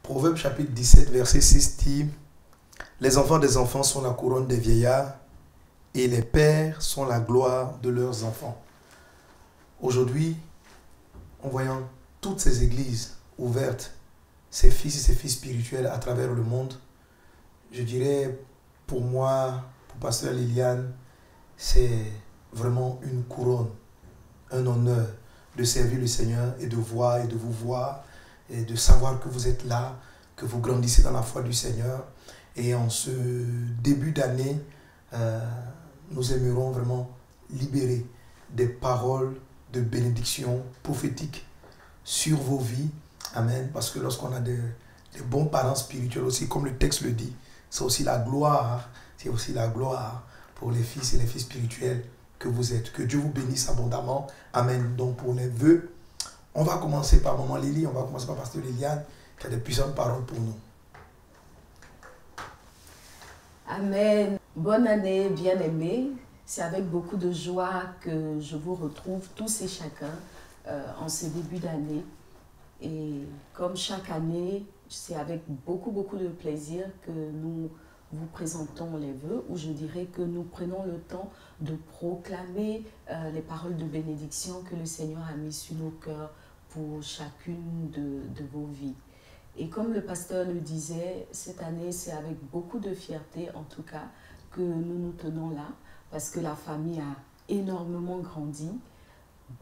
Proverbe chapitre 17, verset 6 dit « Les enfants des enfants sont la couronne des vieillards et les pères sont la gloire de leurs enfants. » Aujourd'hui, en voyant toutes ces églises ouvertes, ces fils et ces filles spirituels à travers le monde, je dirais pour moi, pour Pasteur Liliane, c'est vraiment une couronne, un honneur de servir le Seigneur et de voir et de vous voir et de savoir que vous êtes là, que vous grandissez dans la foi du Seigneur. Et en ce début d'année, nous aimerons vraiment libérer des paroles de bénédiction prophétique sur vos vies. Amen. Parce que lorsqu'on a des bons parents spirituels aussi, comme le texte le dit, c'est aussi la gloire. C'est aussi la gloire pour les fils et les filles spirituels que vous êtes. Que Dieu vous bénisse abondamment. Amen. Donc pour les vœux, on va commencer par Maman Lily, on va commencer par Pasteur Liliane, qui a des puissantes paroles pour nous. Amen. Bonne année, bien-aimés. C'est avec beaucoup de joie que je vous retrouve tous et chacun en ce début d'année. Et comme chaque année, c'est avec beaucoup de plaisir que nous vous présentons les vœux, où je dirais que nous prenons le temps de proclamer les paroles de bénédiction que le Seigneur a mis sur nos cœurs pour chacune de vos vies. Et comme le pasteur le disait, cette année, c'est avec beaucoup de fierté, en tout cas, que nous nous tenons là, parce que la famille a énormément grandi.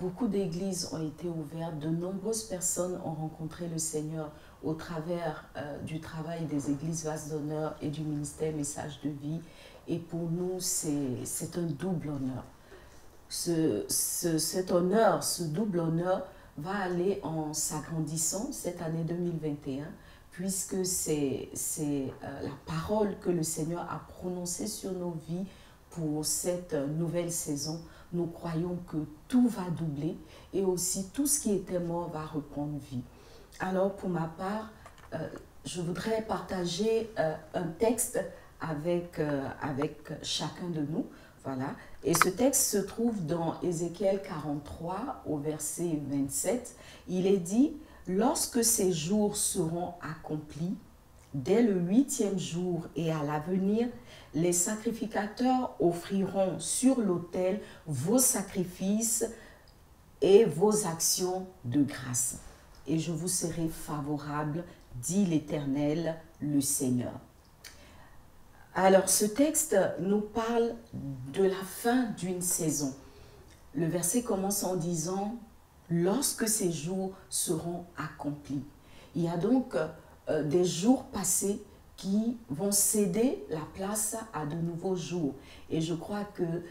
Beaucoup d'églises ont été ouvertes, de nombreuses personnes ont rencontré le Seigneur au travers du travail des églises Vases d'honneur et du ministère Message de vie. Et pour nous, c'est un double honneur. Cet honneur, ce double honneur, va aller en s'agrandissant cette année 2021, puisque c'est la parole que le Seigneur a prononcée sur nos vies pour cette nouvelle saison. Nous croyons que tout va doubler et aussi tout ce qui était mort va reprendre vie. Alors pour ma part, je voudrais partager un texte avec chacun de nous. Voilà. Et ce texte se trouve dans Ézéchiel 43 au verset 27. Il est dit « Lorsque ces jours seront accomplis, dès le 8e jour et à l'avenir, les sacrificateurs offriront sur l'autel vos sacrifices et vos actions de grâce. Et je vous serai favorable, dit l'Éternel, le Seigneur. » Alors, ce texte nous parle de la fin d'une saison. Le verset commence en disant « Lorsque ces jours seront accomplis ». Il y a donc des jours passés qui vont céder la place à de nouveaux jours. Et je crois que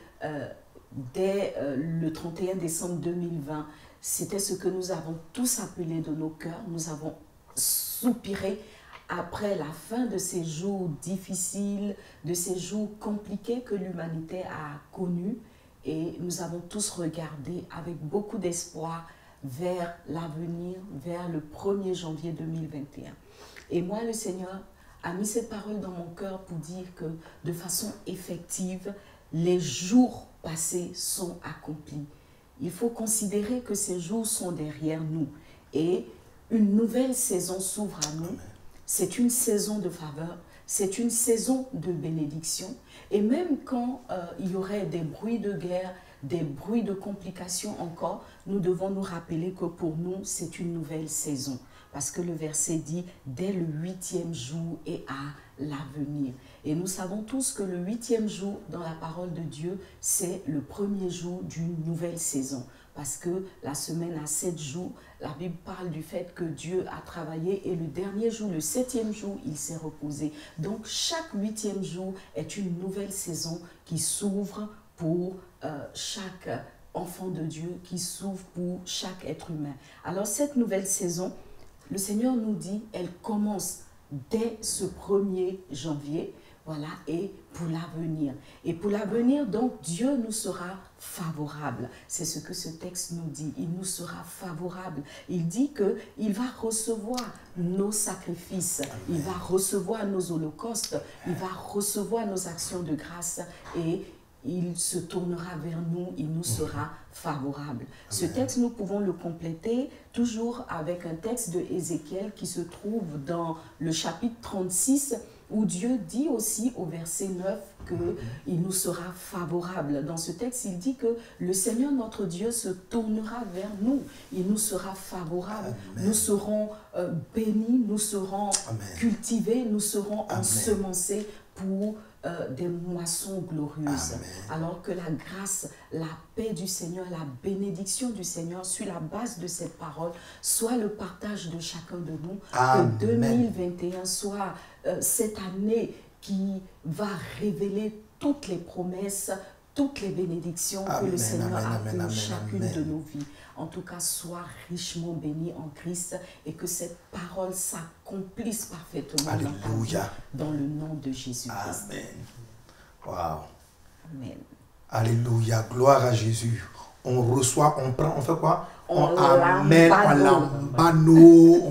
dès le 31 décembre 2020, c'était ce que nous avons tous appelé de nos cœurs. Nous avons soupiré après la fin de ces jours difficiles, de ces jours compliqués que l'humanité a connus. Et nous avons tous regardé avec beaucoup d'espoir vers l'avenir, vers le 1er janvier 2021. Et moi, le Seigneur a mis cette parole dans mon cœur pour dire que de façon effective, les jours passés sont accomplis. Il faut considérer que ces jours sont derrière nous et une nouvelle saison s'ouvre à nous. C'est une saison de faveur, c'est une saison de bénédiction. Et même quand il y aurait des bruits de guerre, des bruits de complications encore, nous devons nous rappeler que pour nous, c'est une nouvelle saison. Parce que le verset dit « dès le 8e jour et à l'avenir ». Et nous savons tous que le 8e jour dans la parole de Dieu, c'est le 1er jour d'une nouvelle saison. Parce que la semaine a 7 jours, la Bible parle du fait que Dieu a travaillé et le dernier jour, le 7e jour, il s'est reposé. Donc chaque 8e jour est une nouvelle saison qui s'ouvre pour chaque enfant de Dieu, qui s'ouvre pour chaque être humain. Alors cette nouvelle saison, le Seigneur nous dit, elle commence dès ce 1er janvier, voilà, et pour l'avenir. Et pour l'avenir, donc, Dieu nous sera favorable. C'est ce que ce texte nous dit. Il nous sera favorable. Il dit qu'il va recevoir nos sacrifices. Il va recevoir nos holocaustes. Il va recevoir nos actions de grâce. Et il se tournera vers nous, il nous sera favorable. Ce texte, nous pouvons le compléter toujours avec un texte de Ézéchiel qui se trouve dans le chapitre 36, où Dieu dit aussi au verset 9 qu'il nous sera favorable. Dans ce texte, il dit que le Seigneur notre Dieu se tournera vers nous, il nous sera favorable. Amen. Nous serons bénis, nous serons cultivés, nous serons ensemencés pour des moissons glorieuses. Amen. Alors que la grâce, la paix du Seigneur, la bénédiction du Seigneur sur la base de cette parole soit le partage de chacun de nous. Amen. Que 2021 soit cette année qui va révéler toutes les promesses, toutes les bénédictions que le Seigneur a pour chacune de nos vies. En tout cas, sois richement béni en Christ et que cette parole s'accomplisse parfaitement dans le nom de Jésus-Christ. Amen. Wow. Amen. Alléluia. Gloire à Jésus. On reçoit, on prend, on fait quoi? On amène à l'ambano.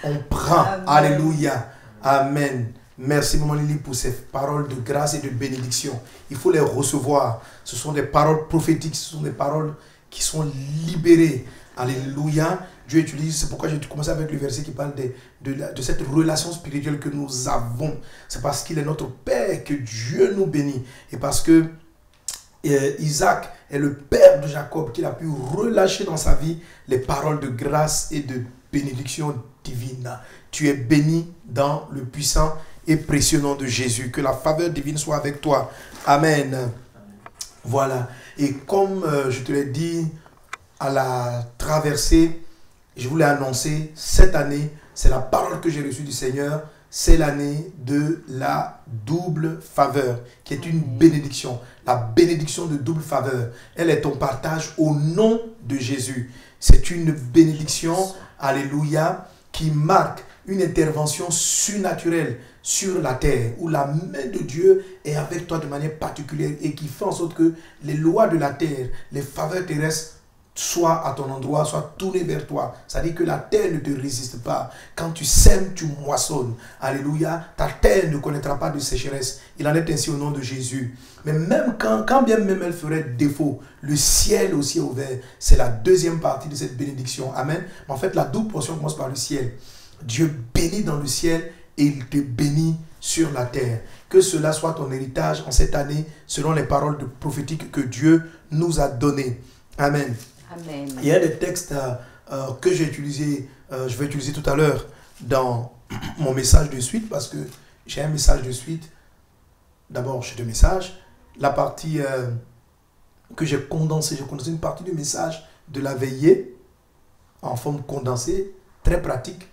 On prend. Amen. Alléluia. Amen. Merci, Maman Lily, pour ces paroles de grâce et de bénédiction. Il faut les recevoir. Ce sont des paroles prophétiques, ce sont des paroles qui sont libérées. Alléluia. Dieu utilise, c'est pourquoi j'ai commencé avec le verset qui parle de cette relation spirituelle que nous avons. C'est parce qu'il est notre Père que Dieu nous bénit. Et parce que Isaac est le père de Jacob, qu'il a pu relâcher dans sa vie les paroles de grâce et de bénédiction divine. Tu es béni dans le puissant et précieux nom de Jésus. Que la faveur divine soit avec toi. Amen. Voilà. Et comme je te l'ai dit à la traversée, je voulais annoncer, cette année, c'est la parole que j'ai reçue du Seigneur, c'est l'année de la double faveur, qui est une bénédiction. La bénédiction de double faveur, elle est ton partage au nom de Jésus. C'est une bénédiction, alléluia, qui marque une intervention surnaturelle sur la terre, où la main de Dieu est avec toi de manière particulière et qui fait en sorte que les lois de la terre, les faveurs terrestres soient à ton endroit, soient tournées vers toi. C'est-à-dire que la terre ne te résiste pas. Quand tu sèmes, tu moissonnes. Alléluia. Ta terre ne connaîtra pas de sécheresse. Il en est ainsi au nom de Jésus. Mais même quand bien même elle ferait défaut, le ciel aussi est ouvert. C'est la deuxième partie de cette bénédiction. Amen. En fait, la double portion commence par le ciel. Dieu bénit dans le ciel et il te bénit sur la terre. Que cela soit ton héritage en cette année, selon les paroles prophétiques que Dieu nous a données. Amen. Amen. Il y a des textes que j'ai utilisés, je vais utiliser tout à l'heure dans mon message de suite, parce que j'ai un message de suite. D'abord, j'ai deux messages. La partie que j'ai condensée une partie du message de la veillée en forme condensée, très pratique,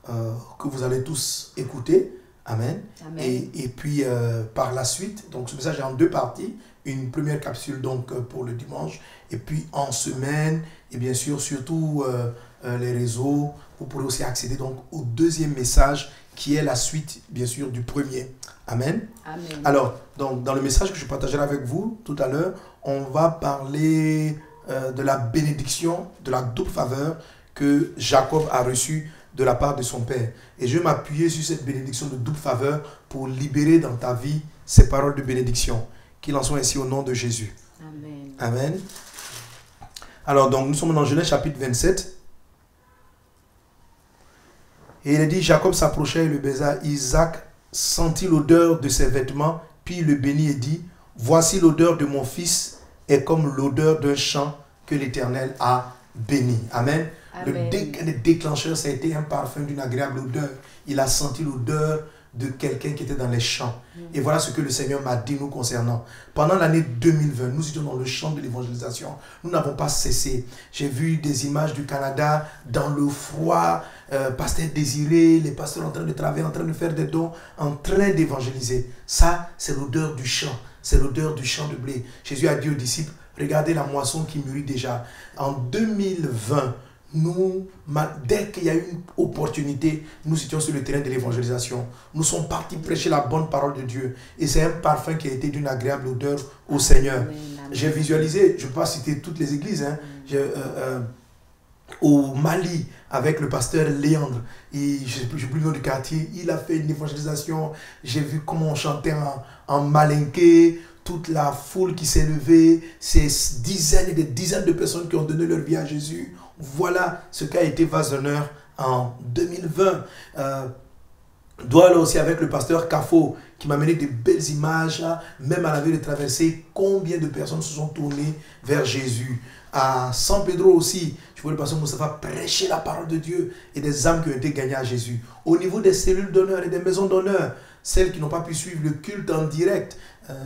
que vous allez tous écouter. Amen. Amen. Et puis par la suite, donc ce message est en deux parties. Une première capsule donc pour le dimanche, et puis en semaine, et bien sûr surtout les réseaux, vous pourrez aussi accéder donc au deuxième message qui est la suite bien sûr du premier. Amen. Amen. Alors, donc, dans le message que je partagerai avec vous tout à l'heure, on va parler de la bénédiction, de la double faveur que Jacob a reçue de la part de son père. Et je vais m'appuyer sur cette bénédiction de double faveur pour libérer dans ta vie ces paroles de bénédiction. Qu'il en soit ainsi au nom de Jésus. Amen. Amen. Alors, donc, nous sommes dans Genèse chapitre 27. Et il est dit, Jacob s'approcha et le baisa. Isaac sentit l'odeur de ses vêtements, puis il le bénit et dit, voici l'odeur de mon fils est comme l'odeur d'un champ que l'Éternel a béni. Amen. Amen. Le déclencheur, ça a été un parfum d'une agréable odeur. Il a senti l'odeur de quelqu'un qui était dans les champs. Et voilà ce que le Seigneur m'a dit nous concernant. Pendant l'année 2020, nous étions dans le champ de l'évangélisation. Nous n'avons pas cessé. J'ai vu des images du Canada dans le froid, pasteur Désiré, les pasteurs en train de travailler, en train de faire des dons, en train d'évangéliser. Ça, c'est l'odeur du champ. C'est l'odeur du champ de blé. Jésus a dit aux disciples, regardez la moisson qui mûrit déjà. En 2020, dès qu'il y a eu une opportunité, nous étions sur le terrain de l'évangélisation. Nous sommes partis prêcher la bonne parole de Dieu. Et c'est un parfum qui a été d'une agréable odeur au Seigneur. J'ai visualisé, je ne vais pas citer toutes les églises, au Mali, avec le pasteur Léandre, je n'ai plus le nom du quartier, il a fait une évangélisation. J'ai vu comment on chantait en malinké, toute la foule qui s'est levée, ces dizaines et des dizaines de personnes qui ont donné leur vie à Jésus. Voilà ce qu'a été Vase d'honneur en 2020. Douala aussi avec le pasteur Kafo qui m'a mené de belles images, même à la veille de traversée, combien de personnes se sont tournées vers Jésus. À San Pedro aussi, je vois le pasteur Moustapha prêcher la parole de Dieu et des âmes qui ont été gagnées à Jésus. Au niveau des cellules d'honneur et des maisons d'honneur, celles qui n'ont pas pu suivre le culte en direct,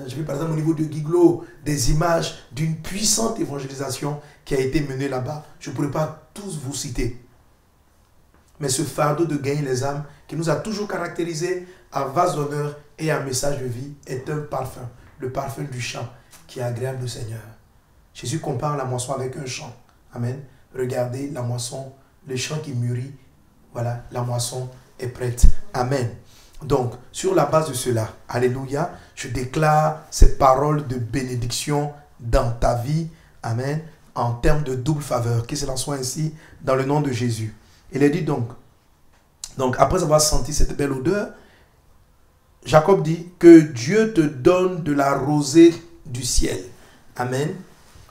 je vais par exemple au niveau de Guiglo, des images d'une puissante évangélisation qui a été menée là-bas. Je ne pourrais pas tous vous citer. Mais ce fardeau de gagner les âmes qui nous a toujours caractérisés à Vase d'honneur et à Message de vie est un parfum, le parfum du chant qui est agréable au Seigneur. Jésus compare la moisson avec un champ. Amen. Regardez la moisson, le champ qui mûrit. Voilà, la moisson est prête. Amen. Donc, sur la base de cela, alléluia, je déclare cette parole de bénédiction dans ta vie. Amen. En termes de double faveur. Que cela soit ainsi dans le nom de Jésus. Il est dit donc après avoir senti cette belle odeur, Jacob dit que Dieu te donne de la rosée du ciel. Amen.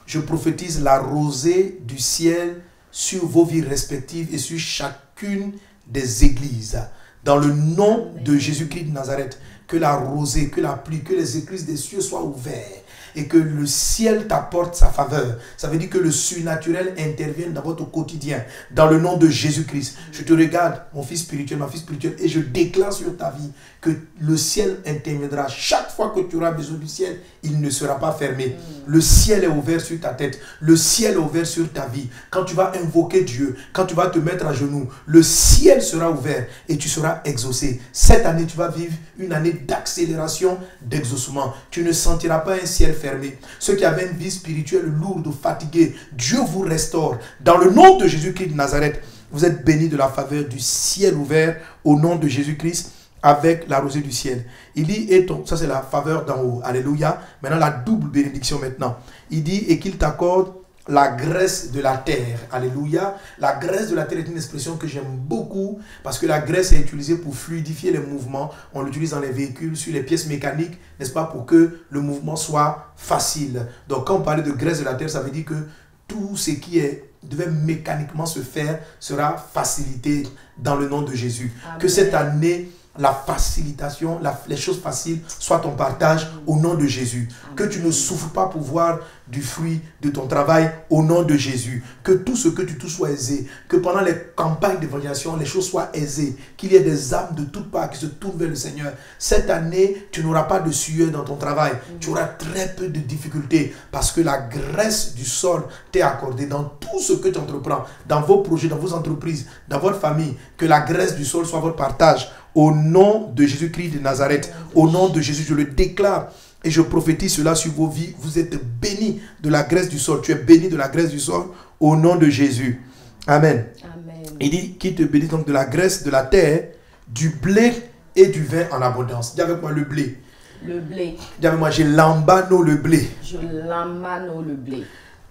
Je prophétise la rosée du ciel sur vos vies respectives et sur chacune des églises. Dans le nom de Jésus-Christ de Nazareth, que la rosée, que la pluie, que les écluses des cieux soient ouvertes et que le ciel t'apporte sa faveur. Ça veut dire que le surnaturel intervienne dans votre quotidien. Dans le nom de Jésus-Christ, je te regarde, mon fils spirituel, ma fille spirituelle, et je déclare sur ta vie que le ciel interviendra. Chaque fois que tu auras besoin du ciel, il ne sera pas fermé. Le ciel est ouvert sur ta tête. Le ciel est ouvert sur ta vie. Quand tu vas invoquer Dieu, quand tu vas te mettre à genoux, le ciel sera ouvert et tu seras exaucé. Cette année, tu vas vivre une année d'accélération, d'exaucement. Tu ne sentiras pas un ciel fermé. Ceux qui avaient une vie spirituelle lourde ou fatiguée, Dieu vous restaure. Dans le nom de Jésus-Christ de Nazareth, vous êtes bénis de la faveur du ciel ouvert au nom de Jésus-Christ avec la rosée du ciel. Il dit, ça c'est la faveur d'en haut. Alléluia. Maintenant la double bénédiction maintenant. Il dit, et qu'il t'accorde la graisse de la terre. Alléluia. La graisse de la terre est une expression que j'aime beaucoup parce que la graisse est utilisée pour fluidifier les mouvements. On l'utilise dans les véhicules, sur les pièces mécaniques, n'est-ce pas, pour que le mouvement soit facile. Donc quand on parle de graisse de la terre, ça veut dire que tout ce qui devait mécaniquement se faire sera facilité dans le nom de Jésus. Amen. Que cette année, la facilitation, les choses faciles soient ton partage au nom de Jésus. Amen. Que tu ne souffres pas pour voir du fruit de ton travail au nom de Jésus. Que tout ce que tu touches soit aisé. Que pendant les campagnes d'évangélisation, les choses soient aisées. Qu'il y ait des âmes de toutes parts qui se tournent vers le Seigneur. Cette année, tu n'auras pas de sueur dans ton travail. Tu auras très peu de difficultés parce que la graisse du sol t'est accordée dans tout ce que tu entreprends, dans vos projets, dans vos entreprises, dans votre famille. Que la graisse du sol soit votre partage. Au nom de Jésus-Christ de Nazareth, au nom de Jésus, je le déclare et je prophétise cela sur vos vies. Vous êtes bénis de la graisse du sol. Tu es béni de la graisse du sol au nom de Jésus. Amen. Amen. Il dit qu'il te bénit donc de la graisse de la terre, du blé et du vin en abondance. Dis avec moi le blé. Le blé. Dis avec moi, je lambano le blé. Je lambano le blé.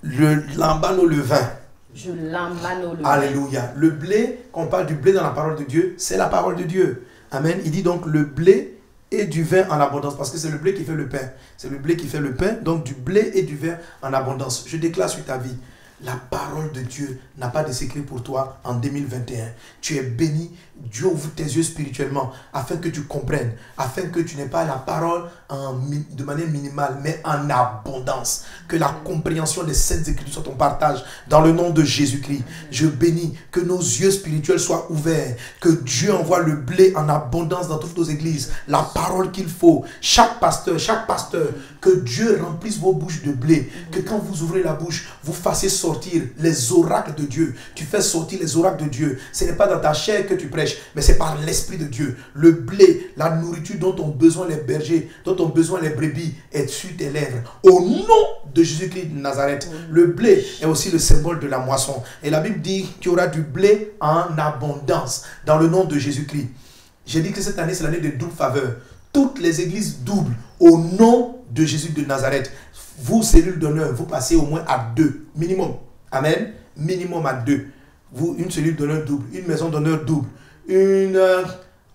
Le lambano le vin. Je lambano le blé. Alléluia. Le blé, quand on parle du blé dans la parole de Dieu, c'est la parole de Dieu. Amen. Il dit donc le blé et du vin en abondance. Parce que c'est le blé qui fait le pain. C'est le blé qui fait le pain. Donc du blé et du vin en abondance. Je déclare sur ta vie. La parole de Dieu n'a pas de secret pour toi en 2021. Tu es béni. Dieu ouvre tes yeux spirituellement afin que tu comprennes, afin que tu n'aies pas la parole de manière minimale, mais en abondance. Que la compréhension des Saintes Écritures soit ton partage dans le nom de Jésus-Christ. Je bénis que nos yeux spirituels soient ouverts, que Dieu envoie le blé en abondance dans toutes nos églises, la parole qu'il faut. Chaque pasteur, que Dieu remplisse vos bouches de blé, que quand vous ouvrez la bouche, vous fassiez sortir les oracles de Dieu. Tu fais sortir les oracles de Dieu. Ce n'est pas dans ta chair que tu prêches, mais c'est par l'Esprit de Dieu. Le blé, la nourriture dont ont besoin les bergers, dont ont besoin les brebis, est sur tes lèvres. Au nom de Jésus-Christ de Nazareth, le blé est aussi le symbole de la moisson. Et la Bible dit qu'il y aura du blé en abondance dans le nom de Jésus-Christ. J'ai dit que cette année, c'est l'année de double faveur. Toutes les églises doublent au nom de Jésus de Nazareth. Vous, cellules d'honneur, vous passez au moins à 2, minimum. Amen. Minimum à 2. Vous, une cellule d'honneur double, une maison d'honneur double, une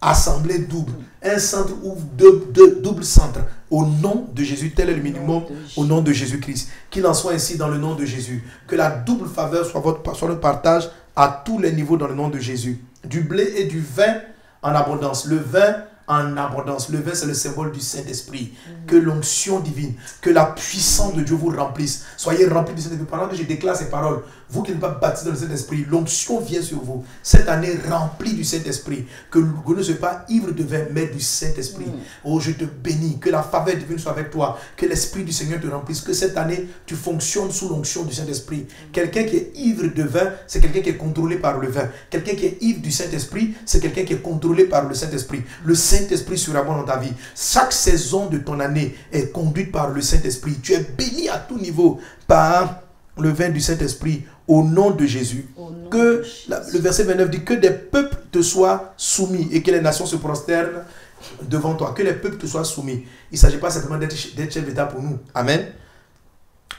assemblée double. un centre ou double centre. Au nom de Jésus, tel est le minimum, au nom de Jésus-Christ. Qu'il en soit ainsi dans le nom de Jésus. Que la double faveur soit notre partage à tous les niveaux dans le nom de Jésus. Du blé et du vin en abondance. Le vin en abondance. Le vin, c'est le symbole du Saint-Esprit. Que l'onction divine, que la puissance de Dieu vous remplisse. Soyez remplis du Saint-Esprit. Pendant que je déclare ces paroles, vous qui n'êtes pas baptisés dans le Saint-Esprit, l'onction vient sur vous. Cette année remplie du Saint-Esprit. Que vous ne soyez pas ivre de vin, mais du Saint-Esprit. Oh, je te bénis. Que la faveur divine soit avec toi. Que l'Esprit du Seigneur te remplisse. Que cette année, tu fonctionnes sous l'onction du Saint-Esprit. Quelqu'un qui est ivre de vin, c'est quelqu'un qui est contrôlé par le vin. Quelqu'un qui est ivre du Saint-Esprit, c'est quelqu'un qui est contrôlé par le Saint-Esprit. Le Saint-Esprit surabonde dans ta vie. Chaque saison de ton année est conduite par le Saint-Esprit. Tu es béni à tout niveau par le vin du Saint-Esprit au nom de Jésus. Le verset 29 dit que des peuples te soient soumis et que les nations se prosternent devant toi. Que les peuples te soient soumis. Il ne s'agit pas simplement d'être chef d'État pour nous. Amen.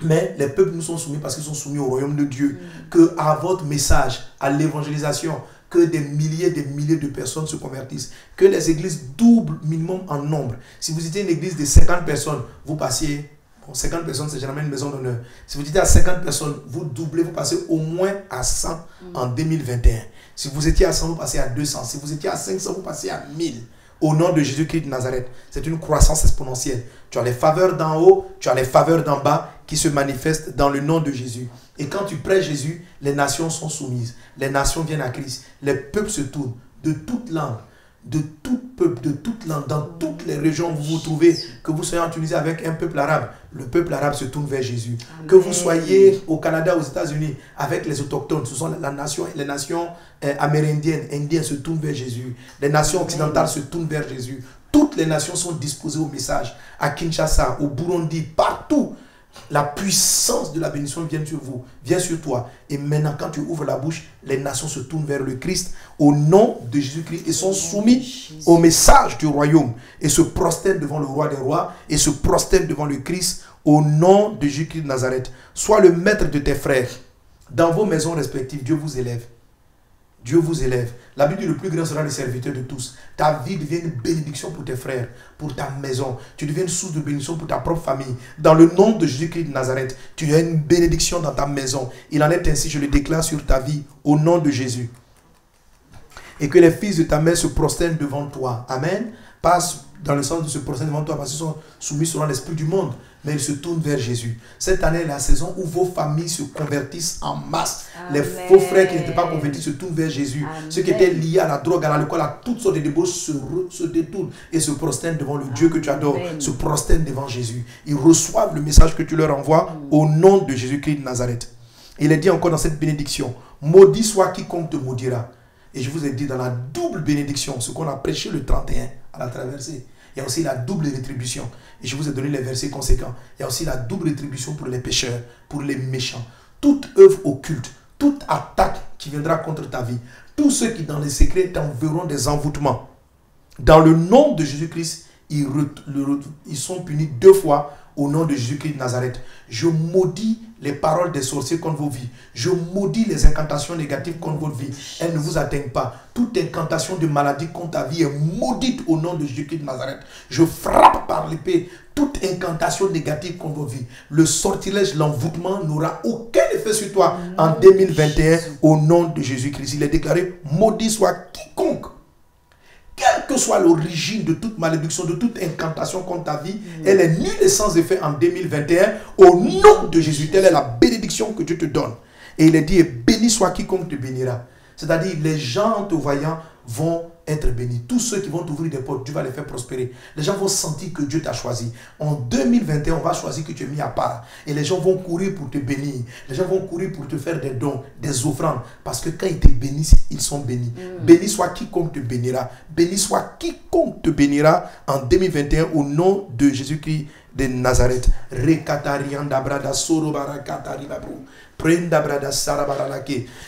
Mais les peuples nous sont soumis parce qu'ils sont soumis au royaume de Dieu. Que à votre message, à l'évangélisation, que des milliers de personnes se convertissent. Que les églises doublent minimum en nombre. Si vous étiez une église de 50 personnes, vous passiez... Bon, 50 personnes, c'est généralement une maison d'honneur. Si vous étiez à 50 personnes, vous doublez, vous passez au moins à 100 en 2021. Si vous étiez à 100, vous passez à 200. Si vous étiez à 500, vous passez à 1000. Au nom de Jésus-Christ de Nazareth. C'est une croissance exponentielle. Tu as les faveurs d'en haut, tu as les faveurs d'en bas qui se manifestent dans le nom de Jésus. Et quand tu prêches Jésus, les nations sont soumises. Les nations viennent à Christ. Les peuples se tournent de toute langue, de tout peuple, de toute langue, dans toutes les régions où vous vous trouvez, que vous soyez en Tunisie avec un peuple arabe, le peuple arabe se tourne vers Jésus. Amen. Que vous soyez au Canada, aux États-Unis, avec les autochtones, ce sont les nations amérindiennes, indiennes se tournent vers Jésus. Les nations occidentales se tournent vers Jésus. Toutes les nations sont disposées au message. À Kinshasa, au Burundi, partout. La puissance de la bénédiction vient sur vous, vient sur toi. Et maintenant, quand tu ouvres la bouche, les nations se tournent vers le Christ au nom de Jésus-Christ et sont soumis au message du royaume et se prosternent devant le roi des rois et se prosternent devant le Christ au nom de Jésus-Christ de Nazareth. Sois le maître de tes frères. Dans vos maisons respectives, Dieu vous élève. Dieu vous élève. La Bible dit le plus grand sera le serviteur de tous. Ta vie devient une bénédiction pour tes frères, pour ta maison. Tu deviens une source de bénédiction pour ta propre famille. Dans le nom de Jésus-Christ de Nazareth, tu as une bénédiction dans ta maison. Il en est ainsi, je le déclare sur ta vie, au nom de Jésus. Et que les fils de ta mère se prosternent devant toi. Amen. Pas dans le sens de se prosterner devant toi parce qu'ils sont soumis selon l'esprit du monde, mais ils se tournent vers Jésus. Cette année est la saison où vos familles se convertissent en masse. Amen. Les faux frères qui n'étaient pas convertis se tournent vers Jésus. Amen. Ceux qui étaient liés à la drogue, à l'alcool, à toutes sortes de débauches se détournent et se prosternent devant le Dieu que tu adores, se prosternent devant Jésus. Ils reçoivent le message que tu leur envoies au nom de Jésus-Christ de Nazareth. Il est dit encore dans cette bénédiction, maudit soit quiconque te maudira. Et je vous ai dit dans la double bénédiction, ce qu'on a prêché le 31 à la traversée, il y a aussi la double rétribution. Et je vous ai donné les versets conséquents. Il y a aussi la double rétribution pour les pécheurs, pour les méchants. Toute œuvre occulte, toute attaque qui viendra contre ta vie, tous ceux qui dans les secrets t'enverront des envoûtements, dans le nom de Jésus-Christ, ils sont punis 2 fois au nom de Jésus-Christ de Nazareth. Je maudis les paroles des sorciers contre vos vies. Je maudis les incantations négatives contre votre vie. Elles ne vous atteignent pas. Toute incantation de maladie contre ta vie est maudite au nom de Jésus-Christ de Nazareth. Je frappe par l'épée toute incantation négative contre votre vie. Le sortilège, l'envoûtement n'aura aucun effet sur toi en 2021 au nom de Jésus-Christ. Il est déclaré, maudit soit quiconque. Quelle que soit l'origine de toute malédiction, de toute incantation contre ta vie, elle est nulle et sans effet en 2021. Au nom de Jésus, telle est la bénédiction que Dieu te donne. Et il est dit, béni soit quiconque te bénira. C'est-à-dire, les gens en te voyant vont être bénis. Tous ceux qui vont t'ouvrir des portes, Dieu va les faire prospérer. Les gens vont sentir que Dieu t'a choisi. En 2021, on va choisir que tu es mis à part. Et les gens vont courir pour te bénir. Les gens vont courir pour te faire des dons, des offrandes. Parce que quand ils te bénissent, ils sont bénis. Béni soit quiconque te bénira. Béni soit quiconque te bénira en 2021 au nom de Jésus-Christ de Nazareth.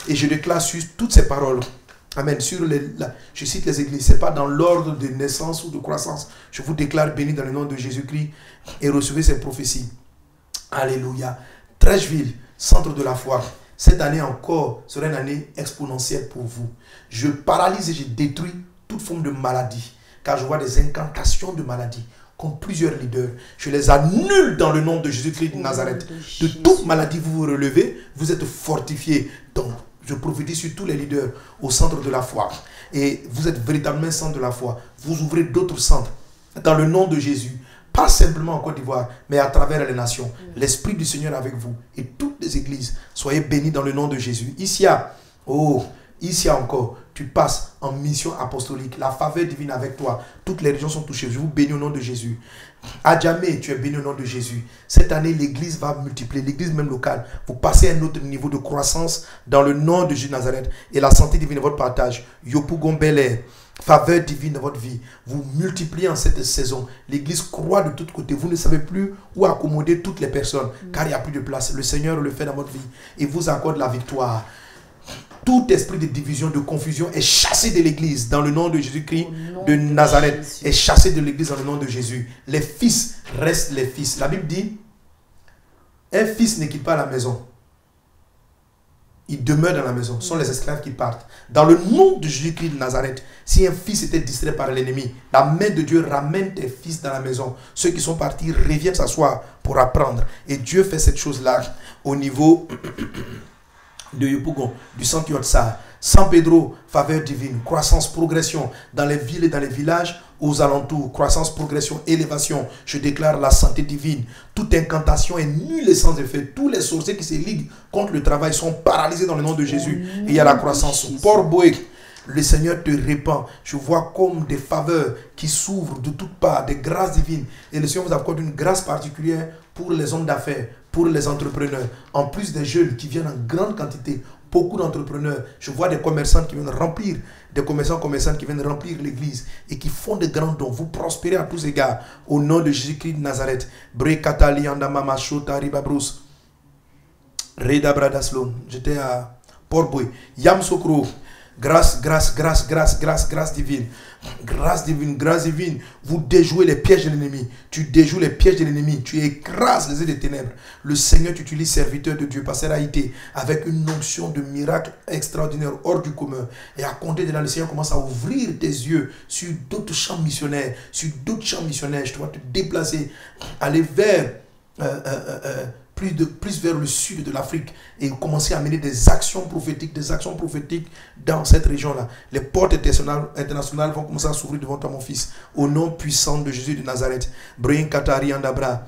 Et je déclare sur toutes ces paroles. Amen. Je cite les églises. Ce n'est pas dans l'ordre de naissance ou de croissance. Je vous déclare béni dans le nom de Jésus-Christ et recevez ces prophéties. Alléluia. Trècheville, centre de la foi. Cette année encore sera une année exponentielle pour vous. Je paralyse et je détruis toute forme de maladie. car je vois des incantations de maladie contre plusieurs leaders. Je les annule dans le nom de Jésus-Christ de Nazareth. De toute maladie, vous vous relevez, vous êtes fortifiés. Donc, je prophétise sur tous les leaders au centre de la foi. Et vous êtes véritablement centre de la foi. Vous ouvrez d'autres centres dans le nom de Jésus. Pas simplement en Côte d'Ivoire, mais à travers les nations. L'Esprit du Seigneur avec vous. Et toutes les églises, soyez bénis dans le nom de Jésus. Ici, encore, tu passes en mission apostolique. La faveur divine avec toi. Toutes les régions sont touchées. Je vous bénis au nom de Jésus. À jamais, tu es béni au nom de Jésus. Cette année, l'église va multiplier. L'église même locale. Vous passez à un autre niveau de croissance dans le nom de Jésus de Nazareth. Et la santé divine est votre partage. Yopougon Bel-Air. Faveur divine dans votre vie. Vous multipliez en cette saison. L'église croît de tous côtés. Vous ne savez plus où accommoder toutes les personnes. Car il n'y a plus de place. Le Seigneur le fait dans votre vie. Et vous accorde la victoire. Tout esprit de division, de confusion est chassé de l'église dans le nom de Jésus-Christ de Nazareth. Est chassé de l'église dans le nom de Jésus. Les fils restent les fils. La Bible dit, un fils ne quitte pas la maison. Il demeure dans la maison. Ce sont les esclaves qui partent. Dans le nom de Jésus-Christ de Nazareth, si un fils était distrait par l'ennemi, la main de Dieu ramène tes fils dans la maison. Ceux qui sont partis reviennent s'asseoir pour apprendre. Et Dieu fait cette chose-là au niveau de Yopougon, du centre Yotsa, San Pedro, faveur divine, croissance, progression dans les villes et dans les villages, aux alentours, croissance, progression, élévation. Je déclare la santé divine. Toute incantation est nulle et sans effet. Tous les sorciers qui se liguent contre le travail sont paralysés dans le nom de Jésus. Et il y a la croissance. Port Boé, le Seigneur te répand. Je vois comme des faveurs qui s'ouvrent de toutes parts, des grâces divines. Et le Seigneur vous accorde une grâce particulière pour les hommes d'affaires, pour les entrepreneurs. En plus des jeunes qui viennent en grande quantité, beaucoup d'entrepreneurs. Je vois des commerçants qui viennent remplir, des commerçantes qui viennent remplir l'église et qui font de grands dons. Vous prospérez à tous égards. Au nom de Jésus-Christ de Nazareth. Brekatali andamama shota ribabrous. Reda Bradaslon. J'étais à Port-Boué. Yam Sokro. Grâce divine. Grâce divine, grâce divine. Vous déjouez les pièges de l'ennemi. Tu déjoues les pièges de l'ennemi. Tu écrases les œufs des ténèbres. Le Seigneur t'utilise, serviteur de Dieu, pasteur Haïté, avec une onction de miracle extraordinaire, hors du commun. Et à compter de là, le Seigneur commence à ouvrir tes yeux sur d'autres champs missionnaires. Sur d'autres champs missionnaires. Je dois te déplacer, aller vers plus vers le sud de l'Afrique et commencer à mener des actions prophétiques dans cette région-là. Les portes internationales vont commencer à s'ouvrir devant toi, mon fils, au nom puissant de Jésus de Nazareth. Brian Katari Andabra,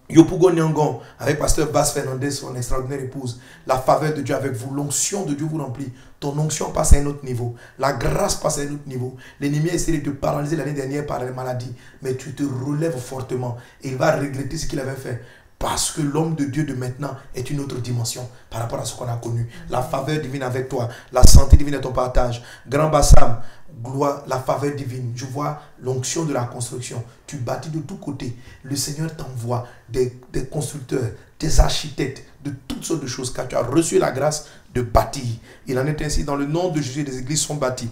Yopougon Nyangon, avec pasteur Bas Fernandez, son extraordinaire épouse. La faveur de Dieu avec vous, l'onction de Dieu vous remplit. Ton onction passe à un autre niveau. La grâce passe à un autre niveau. L'ennemi a essayé de te paralyser l'année dernière par les maladies, mais tu te relèves fortement et il va regretter ce qu'il avait fait. Parce que l'homme de Dieu de maintenant est une autre dimension par rapport à ce qu'on a connu. La faveur divine avec toi. La santé divine est ton partage. Grand Bassam, gloire, la faveur divine. Je vois l'onction de la construction. Tu bâtis de tous côtés. Le Seigneur t'envoie des constructeurs, des architectes, de toutes sortes de choses. Car tu as reçu la grâce de bâtir. Il en est ainsi. Dans le nom de Jésus, les églises sont bâties.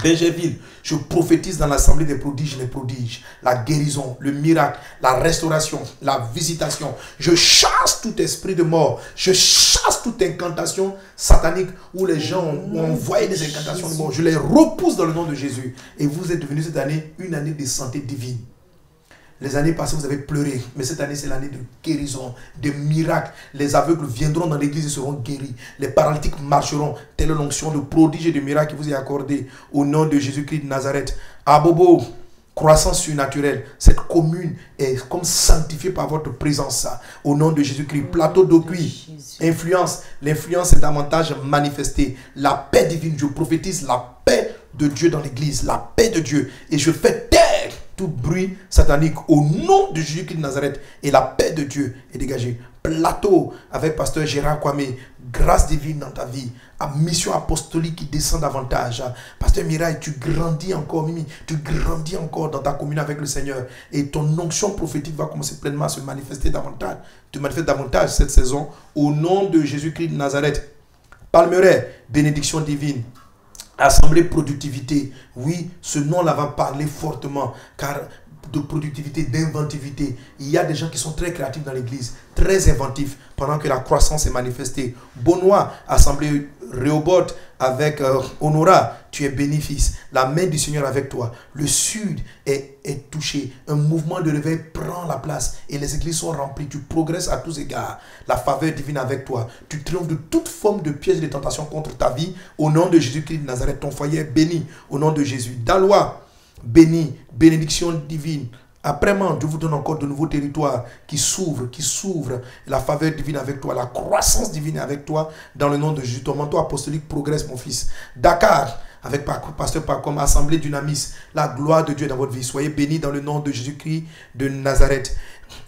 Benjerville, je prophétise dans l'assemblée des prodiges, les prodiges, la guérison, le miracle, la restauration, la visitation. Je chasse tout esprit de mort. Je chasse toute incantation satanique où les gens ont envoyé des incantations de mort. Je les repousse dans le nom de Jésus. Et vous êtes devenu cette année une année de santé divine. Les années passées, vous avez pleuré. Mais cette année, c'est l'année de guérison, de miracles. Les aveugles viendront dans l'église et seront guéris. Les paralytiques marcheront. Telle l'onction de prodige et de miracles qui vous est accordée au nom de Jésus-Christ de Nazareth. Abobo, croissance surnaturelle. Cette commune est comme sanctifiée par votre présence. Au nom de Jésus-Christ. Plateau d'Aucuit. Influence. L'influence est davantage manifestée. La paix divine. Je prophétise la paix de Dieu dans l'église. La paix de Dieu. Et je fais taire tout bruit satanique au nom de Jésus-Christ de Nazareth, et la paix de Dieu est dégagée. Plateau avec pasteur Gérard Kwame, grâce divine dans ta vie, à mission apostolique qui descend davantage. Pasteur Mirail, tu grandis encore, Mimi, tu grandis encore dans ta communion avec le Seigneur, et ton onction prophétique va commencer pleinement à se manifester davantage. Tu manifestes davantage cette saison au nom de Jésus-Christ de Nazareth. Palmeraie, bénédiction divine. Assemblée productivité, oui, ce nom-là va parler fortement, car de productivité, d'inventivité. Il y a des gens qui sont très créatifs dans l'église, très inventifs, pendant que la croissance est manifestée. Bonois, assemblée Rehoboth avec Honora, tu es béni, fils. La main du Seigneur avec toi. Le sud est touché. Un mouvement de réveil prend la place et les églises sont remplies. Tu progresses à tous égards. La faveur divine avec toi. Tu triomphes de toute forme de piège et de tentation contre ta vie. Au nom de Jésus-Christ de Nazareth, ton foyer est béni. Au nom de Jésus. Dalois, béni. Bénédiction divine. Après-moi, Dieu vous donne encore de nouveaux territoires qui s'ouvrent. La faveur divine avec toi, la croissance divine avec toi, dans le nom de Jésus. Ton manteau apostolique progresse, mon fils. Dakar, avec Pasteur Pacom, Assemblée Dynamis, la gloire de Dieu dans votre vie. Soyez bénis dans le nom de Jésus-Christ de Nazareth.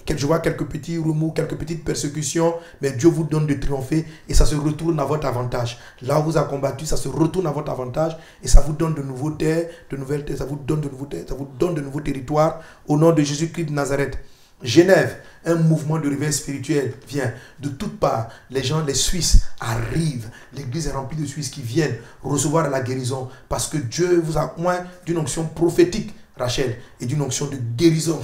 Je vois quelques petits remous, quelques petites persécutions, mais Dieu vous donne de triompher et ça se retourne à votre avantage. Là où vous avez combattu, ça se retourne à votre avantage et ça vous donne de nouveaux terres, de nouvelles terres, ça vous donne de nouveaux terres, ça vous donne de nouveaux territoires au nom de Jésus-Christ de Nazareth. Genève, un mouvement de réveil spirituel vient de toutes parts. Les gens, les Suisses arrivent. L'église est remplie de Suisses qui viennent recevoir la guérison parce que Dieu vous a oint d'une onction prophétique, Rachel, et d'une onction de guérison.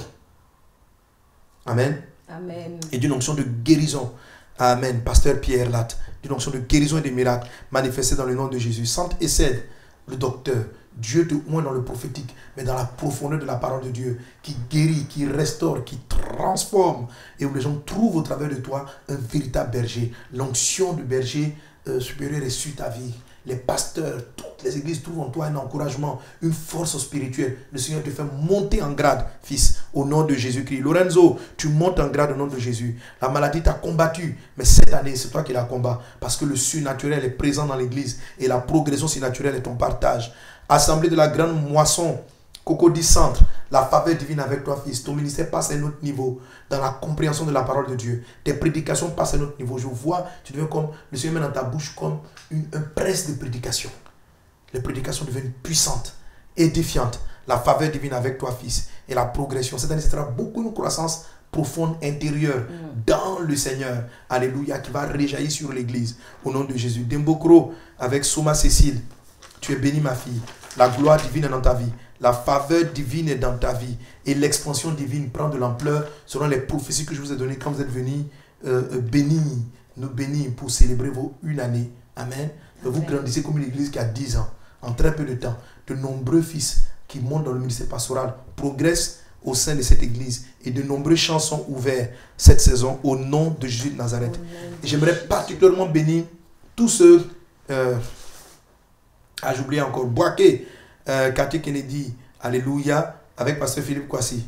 Amen. Amen. Et d'une onction de guérison. Amen. Pasteur Pierre Latte, d'une onction de guérison et de miracles manifestée dans le nom de Jésus. Sainte Essède, le docteur, Dieu te oint dans le prophétique, mais dans la profondeur de la parole de Dieu, qui guérit, qui restaure, qui transforme, et où les gens trouvent au travers de toi un véritable berger. L'onction du berger supérieur est sur ta vie. Les pasteurs, toutes les églises trouvent en toi un encouragement, une force spirituelle. Le Seigneur te fait monter en grade, fils, au nom de Jésus-Christ. Lorenzo, tu montes en grade au nom de Jésus. La maladie t'a combattu, mais cette année, c'est toi qui la combats. Parce que le surnaturel est présent dans l'église et la progression surnaturelle est ton partage. Assemblée de la grande moisson, Cocody Centre, la faveur divine avec toi, fils. Ton ministère passe à un autre niveau dans la compréhension de la parole de Dieu. Tes prédications passent à un autre niveau. Je vois, tu deviens comme, le Seigneur met dans ta bouche comme un presse de prédication. Les prédications deviennent puissantes, édifiantes. La faveur divine avec toi, fils. Et la progression. Cette année, ce sera beaucoup une croissance profonde, intérieure, dans le Seigneur. Alléluia, qui va réjaillir sur l'église. Au nom de Jésus. Dembokro avec Soma Cécile. Tu es bénie, ma fille. La gloire divine est dans ta vie. La faveur divine est dans ta vie. Et l'expansion divine prend de l'ampleur selon les prophéties que je vous ai données quand vous êtes venus nous bénir pour célébrer vos une année. Amen. Vous grandissez comme une église qui a 10 ans. En très peu de temps, de nombreux fils qui montent dans le ministère pastoral progressent au sein de cette église. Et de nombreux champs sont ouverts cette saison au nom de Jésus de Nazareth. Et j'aimerais particulièrement bénir tous ceux... j'ai oublié encore, Boaké, Cathy Kennedy, alléluia, avec Pasteur Philippe Kwasi.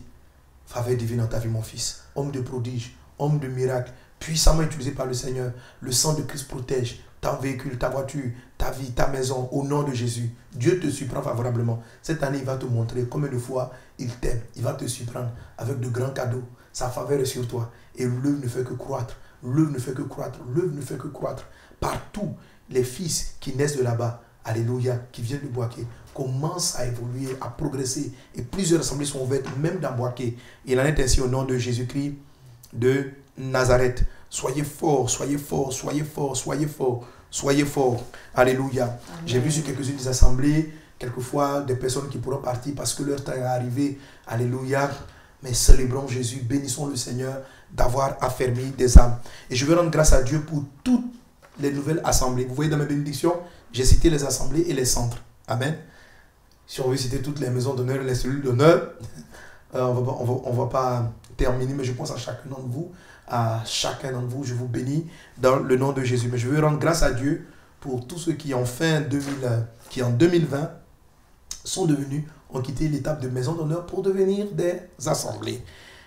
Faveur divine dans ta vie, mon fils. Homme de prodige, homme de miracle, puissamment utilisé par le Seigneur. Le sang de Christ protège ton véhicule, ta voiture, ta vie, ta maison, au nom de Jésus. Dieu te surprend favorablement. Cette année, il va te montrer combien de fois il t'aime. Il va te surprendre avec de grands cadeaux. Sa faveur est sur toi. Et l'œuvre ne fait que croître. L'œuvre ne fait que croître. L'œuvre ne fait que croître. Partout, les fils qui naissent de là-bas, alléluia, qui viennent de Boaké, commencent à évoluer, à progresser. Et plusieurs assemblées sont ouvertes, même dans Boaké. Il en est ainsi au nom de Jésus-Christ de Nazareth. Soyez forts, soyez forts, soyez forts, soyez forts, soyez forts. Alléluia. J'ai vu sur quelques-unes des assemblées, quelquefois des personnes qui pourront partir parce que leur temps est arrivé. Alléluia. Mais célébrons Jésus, bénissons le Seigneur d'avoir affermi des âmes. Et je veux rendre grâce à Dieu pour toutes les nouvelles assemblées. Vous voyez dans mes bénédictions, j'ai cité les assemblées et les centres. Amen. Si on veut citer toutes les maisons d'honneur et les cellules d'honneur, on ne va pas terminer, mais je pense à chacun d'entre vous. À chacun d'entre vous, je vous bénis dans le nom de Jésus. Mais je veux rendre grâce à Dieu pour tous ceux qui en 2020 ont quitté l'étape de maison d'honneur pour devenir des assemblées.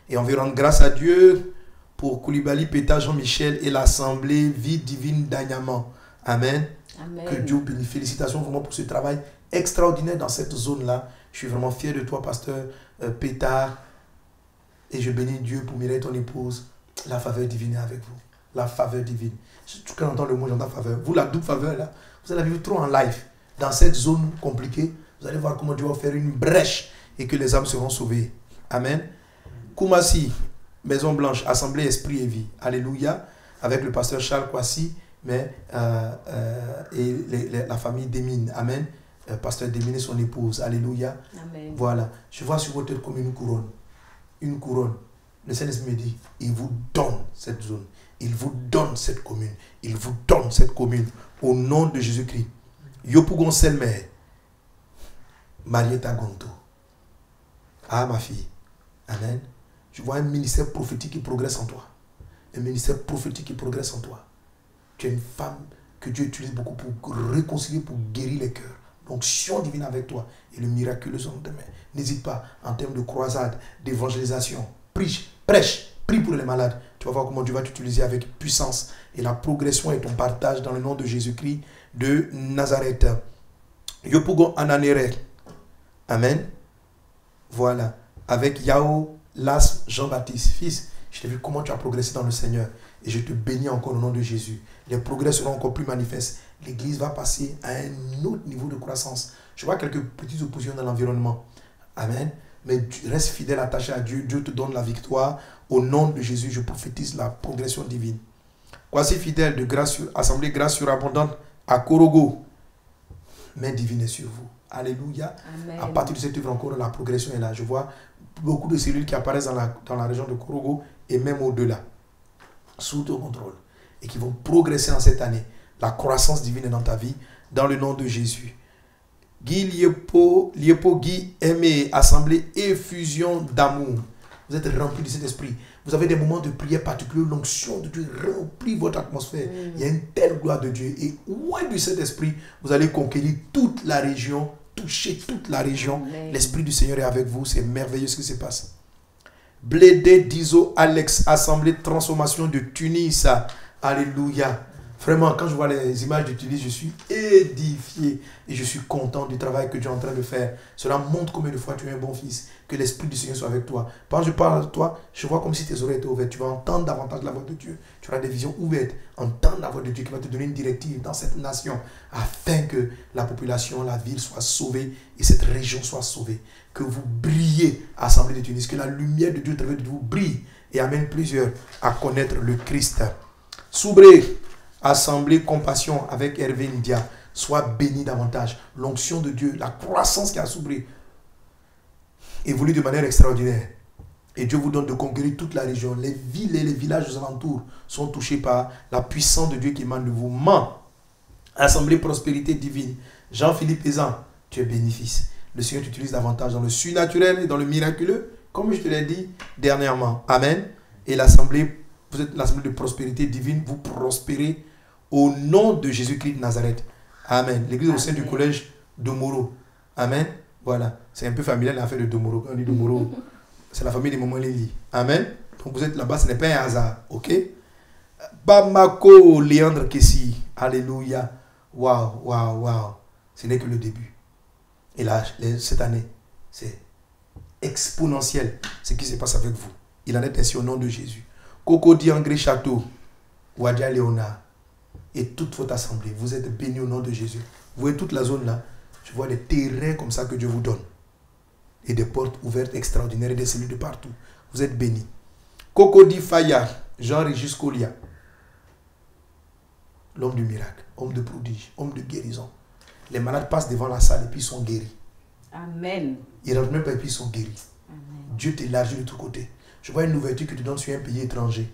Et on veut rendre grâce à Dieu pour Koulibaly, Péta, Jean-Michel et l'assemblée Vie Divine d'Agnaman. Amen. Amen. Que Dieu bénisse. Félicitations vraiment pour ce travail extraordinaire dans cette zone-là. Je suis vraiment fier de toi, pasteur Pétard. Et je bénis Dieu pour Mireille, ton épouse. La faveur divine est avec vous. La faveur divine. Quand j'entends le mot, j'entends faveur. Vous, la double faveur, là, vous allez vivre trop en live. Dans cette zone compliquée, vous allez voir comment Dieu va faire une brèche et que les âmes seront sauvées. Amen. Koumassi, Maison Blanche, Assemblée Esprit et Vie. Alléluia. Avec le pasteur Charles Kwasi, mais et la famille Demine. Amen. Pasteur Demine et son épouse. Alléluia. Amen. Voilà. Je vois sur votre tête comme une couronne. une couronne. Le Saint-Esprit me dit, il vous donne cette zone. Il vous donne cette commune. Il vous donne cette commune. Au nom de Jésus-Christ. Yopugon Selmer. Marietta Gonto. Ah, ma fille. Amen. Je vois un ministère prophétique qui progresse en toi. Un ministère prophétique qui progresse en toi. Tu es une femme que Dieu utilise beaucoup pour réconcilier, pour guérir les cœurs. L'onction divine avec toi et le miraculeux sont de main. N'hésite pas en termes de croisade, d'évangélisation. Prêche, prie pour les malades. Tu vas voir comment Dieu va t'utiliser avec puissance. Et la progression et ton partage dans le nom de Jésus-Christ de Nazareth. Yopugo Ananere. Amen. Voilà. Avec Yao Las Jean-Baptiste. Fils, je t'ai vu comment tu as progressé dans le Seigneur. Et je te bénis encore au nom de Jésus. Les progrès seront encore plus manifestes. L'Église va passer à un autre niveau de croissance. Je vois quelques petites oppositions dans l'environnement. Amen. Mais tu restes fidèle, attaché à Dieu. Dieu te donne la victoire. Au nom de Jésus, je prophétise la progression divine. Quasi fidèle de grâce Assemblée Grâce Surabondante à Korogo. Main divine est sur vous. Alléluia. Amen. À partir de cette œuvre encore, la progression est là. Je vois beaucoup de cellules qui apparaissent dans la région de Korogo et même au-delà. Sous ton contrôle. Et qui vont progresser en cette année. La croissance divine est dans ta vie. Dans le nom de Jésus. Guy Liepo Guy Aimé, Assemblée Effusion d'amour. Vous êtes rempli de cet esprit. Vous avez des moments de prière particuliers. L'onction de Dieu remplit votre atmosphère. Il y a une telle gloire de Dieu. Et loin de cet esprit, vous allez conquérir toute la région. Toucher toute la région. L'esprit du Seigneur est avec vous. C'est merveilleux ce qui se passe. Blédé Dizo Alex, Assemblée Transformation de Tunis. Alléluia. Vraiment, quand je vois les images de Tunis, je suis édifié et je suis content du travail que tu es en train de faire. Cela montre combien de fois tu es un bon fils. Que l'Esprit du Seigneur soit avec toi. Quand je parle à toi, je vois comme si tes oreilles étaient ouvertes. Tu vas entendre davantage la voix de Dieu. Tu auras des visions ouvertes. Entendre la voix de Dieu qui va te donner une directive dans cette nation afin que la population, la ville soit sauvée et cette région soit sauvée. Que vous brillez, Assemblée de Tunis. Que la lumière de Dieu à travers de vous brille et amène plusieurs à connaître le Christ. Soubré. Assemblée Compassion avec Hervé Ndia. Sois béni davantage. L'onction de Dieu, la croissance qui a Soubré évolue de manière extraordinaire. Et Dieu vous donne de conquérir toute la région. Les villes et les villages aux alentours sont touchés par la puissance de Dieu qui émane de vous. Assemblée Prospérité Divine. Jean-Philippe Pézan, tu es bénéfice. Le Seigneur t'utilise davantage dans le surnaturel et dans le miraculeux, comme je te l'ai dit dernièrement. Amen. Et l'Assemblée, vous êtes l'Assemblée de Prospérité Divine, vous prospérez au nom de Jésus-Christ de Nazareth. Amen. L'église au sein du collège de Moro. Amen. Voilà. C'est un peu familial l'affaire de Domoro. Quand on dit Domoro, c'est la famille des mamans Lili. Amen. Donc vous êtes là-bas, ce n'est pas un hasard. Ok? Bamako Léandre Kessi. Alléluia. Waouh, waouh, waouh. Ce n'est que le début. Et là, cette année, c'est exponentiel ce qui se passe avec vous. Il en est ainsi au nom de Jésus. Coco Diangré Château. Wadia Léonard. Et toute votre assemblée, vous êtes bénis au nom de Jésus. Vous voyez toute la zone là, je vois des terrains comme ça que Dieu vous donne. Et des portes ouvertes extraordinaires et des cellules de partout. Vous êtes bénis. Cocody Fayard, Jean-Régis Colia. L'homme du miracle, homme de prodige, homme de guérison. Les malades passent devant la salle et puis ils sont guéris. Amen. Ils ne rentrent même pas et puis ils sont guéris. Amen. Dieu t'élargit de tous côtés. Je vois une ouverture que tu donnes sur un pays étranger,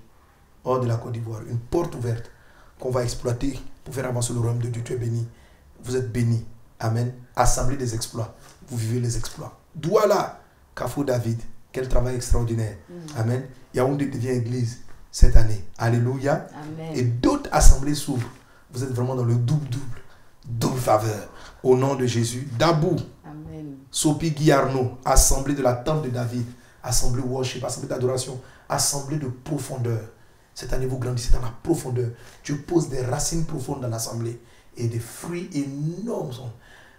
hors de la Côte d'Ivoire. Une porte ouverte qu'on va exploiter pour faire avancer le royaume de Dieu. Tu es béni. Vous êtes bénis. Amen. Assemblée des exploits. Vous vivez les exploits. Douala, Kafou David. Quel travail extraordinaire. Amen. Yaoundé devient église cette année. Alléluia. Amen. Et d'autres assemblées s'ouvrent. Vous êtes vraiment dans le double faveur. Au nom de Jésus. Dabou. Amen. Sopi Guillarno. Assemblée de la tente de David. Assemblée worship. Assemblée d'adoration. Assemblée de profondeur. Cette année, vous grandissez dans la profondeur. Dieu pose des racines profondes dans l'assemblée. Et des fruits énormes.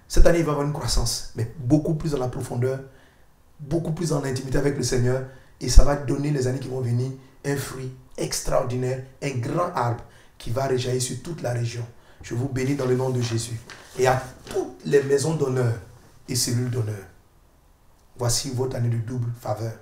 Cette année, il va y avoir une croissance. Mais beaucoup plus dans la profondeur. Beaucoup plus dans l'intimité avec le Seigneur. Et ça va donner les années qui vont venir un fruit extraordinaire. Un grand arbre qui va réjaillir sur toute la région. Je vous bénis dans le nom de Jésus. Et à toutes les maisons d'honneur et cellules d'honneur. Voici votre année de double faveur.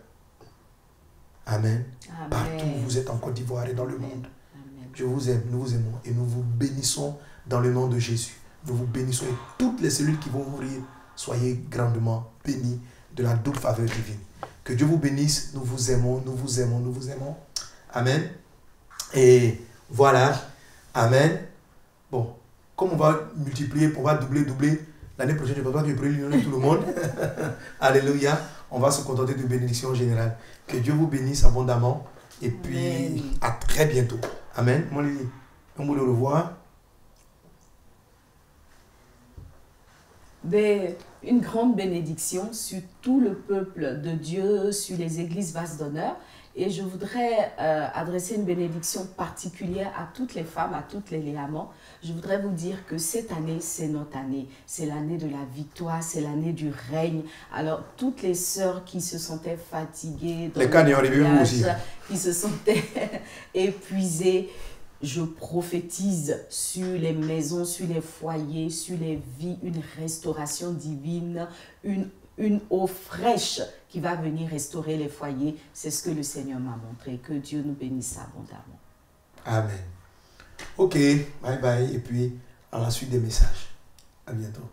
Amen. Amen. Partout où vous êtes en Côte d'Ivoire et dans le Amen. monde. Amen. Je vous aime, nous vous aimons et nous vous bénissons dans le nom de Jésus. Nous vous bénissons et toutes les cellules qui vont ouvrir, soyez grandement bénis de la double faveur divine. Que Dieu vous bénisse. Nous vous aimons, nous vous aimons, nous vous aimons. Amen. Et voilà. Amen. Bon, comme on va multiplier, on va doubler, l'année prochaine, je ne pense pas que je pourrai réunir tout le monde. Alléluia. On va se contenter de bénédiction générale. Que Dieu vous bénisse abondamment. Et puis, Amen. à très bientôt. Amen. Mon Lily, on vous le revoir. Une grande bénédiction sur tout le peuple de Dieu, sur les églises Vase d'honneur. Et je voudrais adresser une bénédiction particulière à toutes les femmes, à toutes les mamans. Je voudrais vous dire que cette année, c'est notre année. C'est l'année de la victoire, c'est l'année du règne. Alors, toutes les sœurs qui se sentaient fatiguées, dans les cas vous aussi. qui se sentaient épuisées, je prophétise sur les maisons, sur les foyers, sur les vies, une restauration divine, une eau fraîche qui va venir restaurer les foyers. C'est ce que le Seigneur m'a montré. Que Dieu nous bénisse abondamment. Amen. Ok, bye bye. Et puis, à la suite des messages. À bientôt.